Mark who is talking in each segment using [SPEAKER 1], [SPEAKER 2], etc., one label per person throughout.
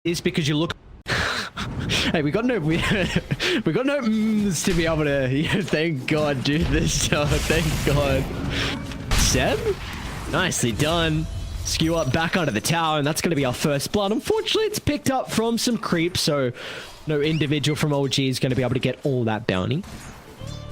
[SPEAKER 1] is because you look. Hey, we got no to be able to. Thank God, do this. Oh, thank God. Seb, nicely done. Skew up back onto the tower, and that's going to be our first blood. Unfortunately, it's picked up from some creeps, so no individual from OG is going to be able to get all that bounty.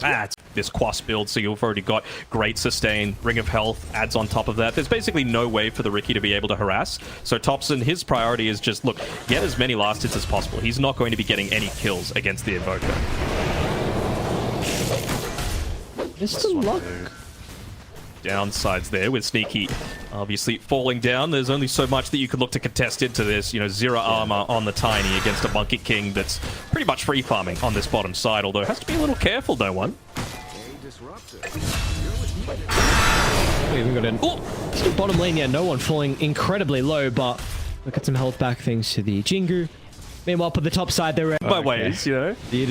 [SPEAKER 2] It's this Quas build, so you've already got great sustain, Ring of Health adds on top of that. There's basically no way for the Riki to be able to harass. So Topson, his priority is just, look, get as many last hits as possible. He's not going to be getting any kills against the Invoker.
[SPEAKER 1] Just some luck.
[SPEAKER 2] Downsides there with Sneaky obviously falling down. There's only so much that you could look to contest into this. You know, zero armor on the Tiny against a Monkey King that's pretty much free farming on this bottom side, although has to be a little careful, no one.
[SPEAKER 1] We even got in. Oh, still bottom lane, yeah, no one falling incredibly low, but look at some health back thanks to the Jingu. Meanwhile, up at the top side, they're
[SPEAKER 2] by ways, you know.
[SPEAKER 1] You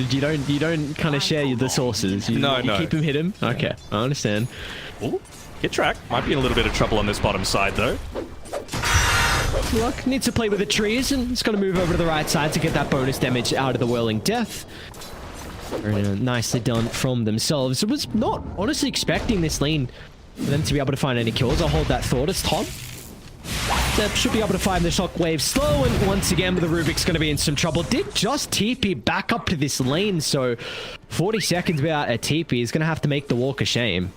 [SPEAKER 1] don't kind of share the sources. You keep him hidden. Okay, I understand.
[SPEAKER 2] Ooh, hit track might be in a little bit of trouble on this bottom side though.
[SPEAKER 1] Luck needs to play with the trees, and it's got to move over to the right side to get that bonus damage out of the Whirling Death. Very nicely done from themselves. I was not honestly expecting this lane for them to be able to find any kills. I'll hold that thought as Tom. Seb should be able to find the shockwave slow, and once again the Rubik's going to be in some trouble. Did just TP back up to this lane, so 40 seconds without a TP is going to have to make the walk a shame.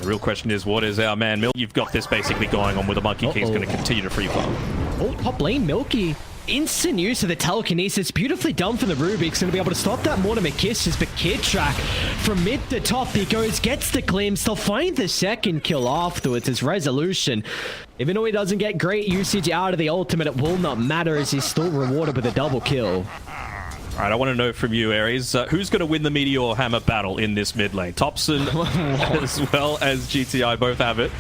[SPEAKER 2] The real question is, what is our man Milky? You've got this basically going on with the Monkey King's going to continue to free farm.
[SPEAKER 1] Oh, top lane Milky. Instant use of the telekinesis, beautifully done from the Rubik's, going to be able to stop that Mortimer Kisses, but Kidtrack from mid to top, he goes, gets the glimpse, they'll find the second kill afterwards as Resolution. Even though he doesn't get great usage out of the ultimate, it will not matter as he's still rewarded with a double kill.
[SPEAKER 2] All right, I want to know from you, Aries, who's going to win the Meteor Hammer battle in this mid lane? Topson as well as GTI both have it.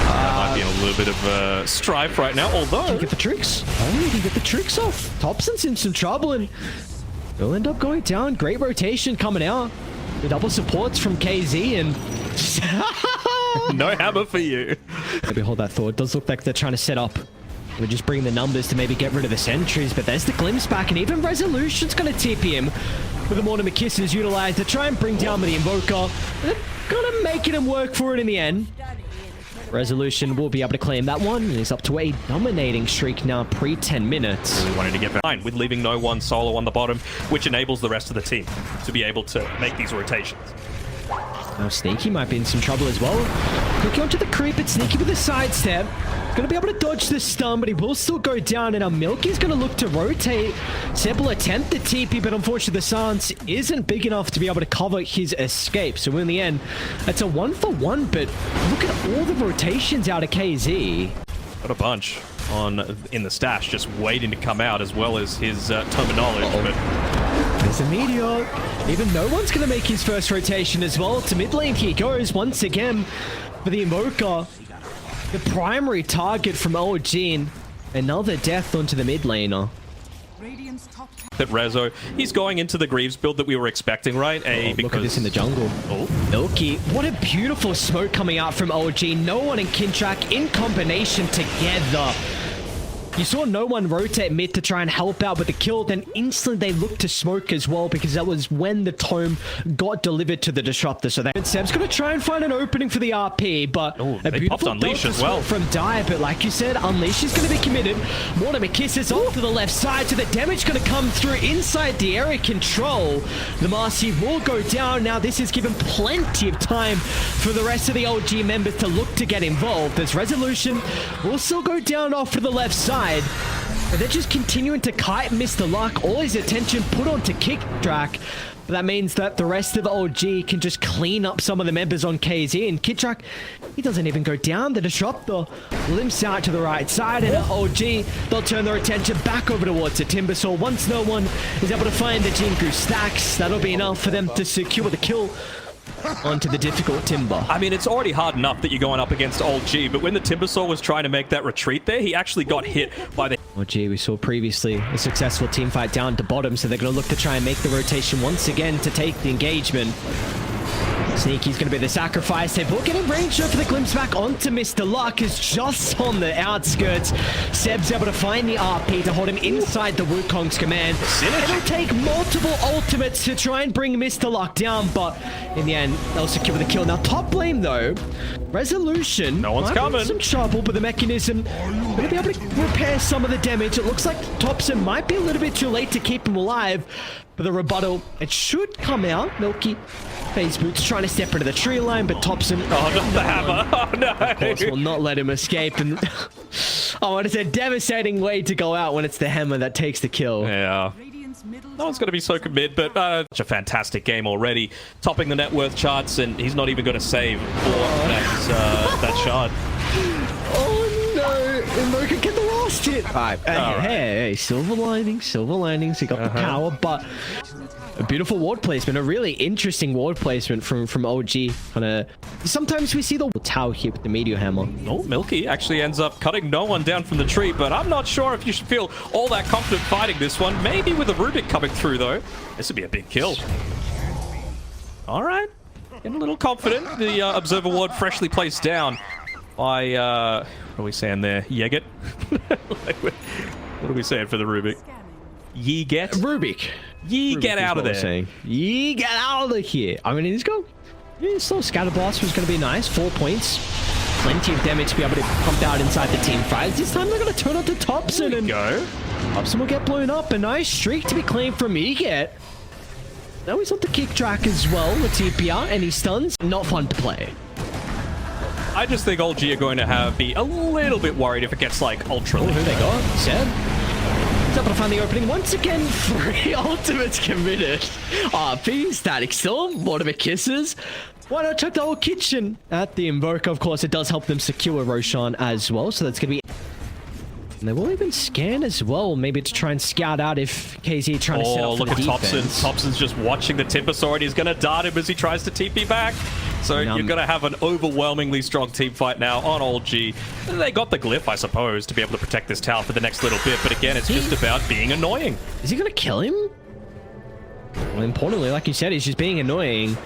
[SPEAKER 2] That might be in a little bit of strife right now, although...
[SPEAKER 1] Can you get the tricks? Oh, you can get the tricks off. Topson's in some trouble, and they'll end up going down. Great rotation coming out. The double supports from KZ, and...
[SPEAKER 2] No hammer for you.
[SPEAKER 1] Maybe hold that thought. It does look like they're trying to set up. We're just bringing the numbers to maybe get rid of the sentries, but there's the glimpse back, and even Resolution's going to TP him with the Mortimer Kisses utilized to try and bring down the Invoker. And they're kind of making him work for it in the end. Resolution will be able to claim that one, and he's up to a dominating streak now pre-10 minutes.
[SPEAKER 2] Really wanting to get behind with leaving no one solo on the bottom, which enables the rest of the team to be able to make these rotations.
[SPEAKER 1] Now Sneaky might be in some trouble as well. Quickly onto the creep, but Sneaky with a sidestep. Going to be able to dodge the stun, but he will still go down, and now Milky's going to look to rotate. Seb will attempt the TP, but unfortunately the stance isn't big enough to be able to cover his escape. So in the end, it's a 1-for-1, but look at all the rotations out of KZ.
[SPEAKER 2] Got a bunch in the stash just waiting to come out, as well as his Tome of Knowledge. But
[SPEAKER 1] there's a Meteor. Even no one's going to make his first rotation as well. To mid lane he goes once again for the Invoker. The primary target from OG, and another death onto the mid laner.
[SPEAKER 2] That Rezo, he's going into the Greaves build that we were expecting, right?
[SPEAKER 1] Look at this in the jungle.
[SPEAKER 2] Oh.
[SPEAKER 1] Milky, what a beautiful smoke coming out from OG. No one and Kidtrack in combination together. You saw no one rotate mid to try and help out with the kill, then instantly they looked to smoke as well, because that was when the tome got delivered to the disruptor. So Seb's going to try and find an opening for the RP, but a beautiful
[SPEAKER 2] Unleash as well
[SPEAKER 1] from Dire. But like you said, Unleash is going to be committed. Mortimer Kisses off to the left side, so the damage going to come through inside the area control. The Marcy will go down. Now this is given plenty of time for the rest of the OG members to look to get involved. As Resolution will still go down off to the left side. But they're just continuing to kite Mr. Luck, all his attention put onto Kidtrack. But that means that the rest of OG can just clean up some of the members on KZ, and Kidtrack, he doesn't even go down. The disruptor limps out to the right side, and OG, they'll turn their attention back over towards the Timbersaw. Once no one is able to find the Jingu stacks, that'll be enough for them to secure the kill onto the difficult Timber.
[SPEAKER 2] I mean, it's already hard enough that you're going up against Old G, but when the Timbersaw was trying to make that retreat there, he actually got hit by the...
[SPEAKER 1] OG, we saw previously a successful team fight down to bottom, so they're going to look to try and make the rotation once again to take the engagement. Sneaky's going to be the sacrifice. They will get a range for the glimpse back onto Mr. Luck, is just on the outskirts. Seb's able to find the RP to hold him inside the Wukong's command. It'll take multiple ultimates to try and bring Mr. Luck down, but in the end, they'll secure the kill. Now, top lane, though, Resolution.
[SPEAKER 2] No one's coming.
[SPEAKER 1] Some trouble, but the Mechanism going to be able to repair some of the damage. It looks like Thompson might be a little bit too late to keep him alive, but the rebuttal, it should come out. Milky Phase Boots trying to step into the tree line, but Thompson...
[SPEAKER 2] Oh, not the hammer. Oh, no.
[SPEAKER 1] Of course, will not let him escape. And oh, it's a devastating way to go out when it's the hammer that takes the kill.
[SPEAKER 2] Yeah. No one's going to be so commit, but such a fantastic game already. Topping the net worth charts, and he's not even going to save for that shard.
[SPEAKER 1] Oh, no. Invoker get the last hit. All right. Hey, silver linings. He got the power, but... a beautiful ward placement, a really interesting ward placement from OG. Sometimes we see the tower here with the Meteor Hammer.
[SPEAKER 2] Oh, Milky actually ends up cutting no one down from the tree, but I'm not sure if you should feel all that confident fighting this one. Maybe with a Rubik coming through, though. This would be a big kill. All right. Getting a little confident. The Observer Ward freshly placed down by, what are we saying there? Yeget? What are we saying for the Rubik? Ye get?
[SPEAKER 1] Rubik.
[SPEAKER 2] Ye get out of there.
[SPEAKER 1] Saying. Ye get out of here. I mean, he's got... Yeah, still Scatter Blast was going to be nice. 4 points. Plenty of damage to be able to pump out inside the team fight. This time they're going to turn on to Thompson and...
[SPEAKER 2] go.
[SPEAKER 1] Thompson will get blown up. A nice streak to be claimed from Eget. Now he's on the kick track as well with TPR, and he stuns. Not fun to play.
[SPEAKER 2] I just think OG are going to be a little bit worried if it gets like ultra.
[SPEAKER 1] Oh, who they got? Seb. He's able to find the opening. Once again, 3 ultimates committed. RP, Static Storm, Mortimer Kisses. Why not check the whole kitchen at the Invoker? Of course, it does help them secure Roshan as well, so that's going to be... And they will even scan as well, maybe to try and scout out if KZ trying to set up for the defense.
[SPEAKER 2] Look at Thompson. Thompson's just watching the Timber Sword. He's going to dart him as he tries to TP back. So you're going to have an overwhelmingly strong team fight now on OG. They got the glyph, I suppose, to be able to protect this tower for the next little bit. But again, it's just about being annoying.
[SPEAKER 1] Is he going to kill him? Well, importantly, like you said, he's just being annoying.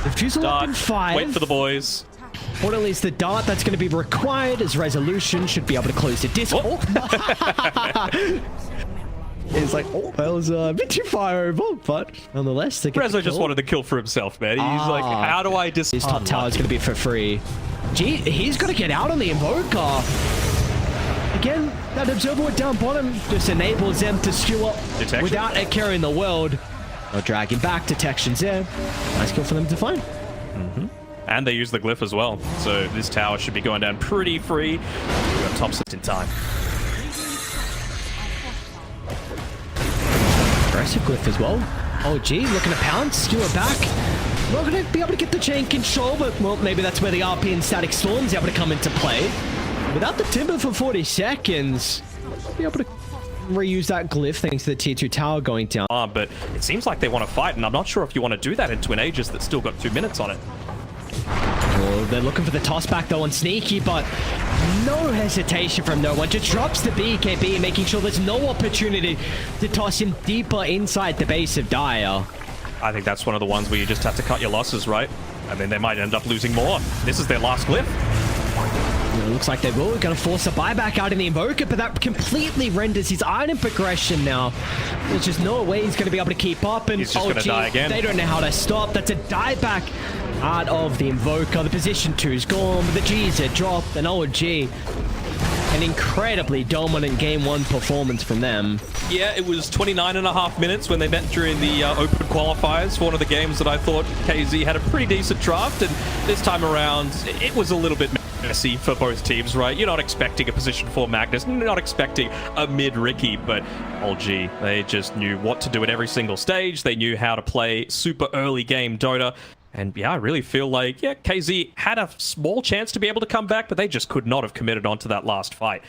[SPEAKER 1] The Fusel up in 5.
[SPEAKER 2] Wait for the boys.
[SPEAKER 1] Importantly, it's the dart that's going to be required as Resolution should be able to close the disc. Oh. It's like, oh, that was a bit too far over, but nonetheless, they get
[SPEAKER 2] Rezo just wanted the kill for himself, man. He's like, how do I
[SPEAKER 1] His top tower is going to be for free. Gee, he's got to get out on the Invoker. Again, that Observer Ward down bottom just enables them to skew up without it carrying the world. They'll drag him back. Detection's there. Nice kill for them to find.
[SPEAKER 2] And they use the glyph as well. So this tower should be going down pretty free. We got Thompson in time.
[SPEAKER 1] Aggressive glyph as well. OG looking to pounce, skewer back. Not going to be able to get the chain control, but well, maybe that's where the RP and Static Storm's able to come into play. Without the Timber for 40 seconds, be able to reuse that glyph thanks to the tier 2 tower going down.
[SPEAKER 2] But it seems like they want to fight, and I'm not sure if you want to do that in Twin Aegis that's still got 2 minutes on it.
[SPEAKER 1] Well, they're looking for the toss back though on Sneaky, but no hesitation from no one. Just drops the BKB, making sure there's no opportunity to toss him deeper inside the base of Dire.
[SPEAKER 2] I think that's one of the ones where you just have to cut your losses, right? I mean, they might end up losing more. This is their last glyph.
[SPEAKER 1] It looks like they will. We're going to force a buyback out in the Invoker, but that completely renders his item progression now. There's just no way he's going to be able to keep up. And
[SPEAKER 2] he's just going to die again.
[SPEAKER 1] They don't know how to stop. That's a dieback out of the Invoker. The position 2 is gone, but the G's are dropped. And OG, an incredibly dominant Game 1 performance from them.
[SPEAKER 2] Yeah, it was 29.5 minutes when they met during the Open Qualifiers for one of the games that I thought KZ had a pretty decent draft. And this time around, it was a little bit messy for both teams, right? You're not expecting a position 4 Magnus, not expecting a mid Riki, but OG, they just knew what to do at every single stage. They knew how to play super early game Dota. And yeah, I really feel like, yeah, KZ had a small chance to be able to come back, but they just could not have committed onto that last fight.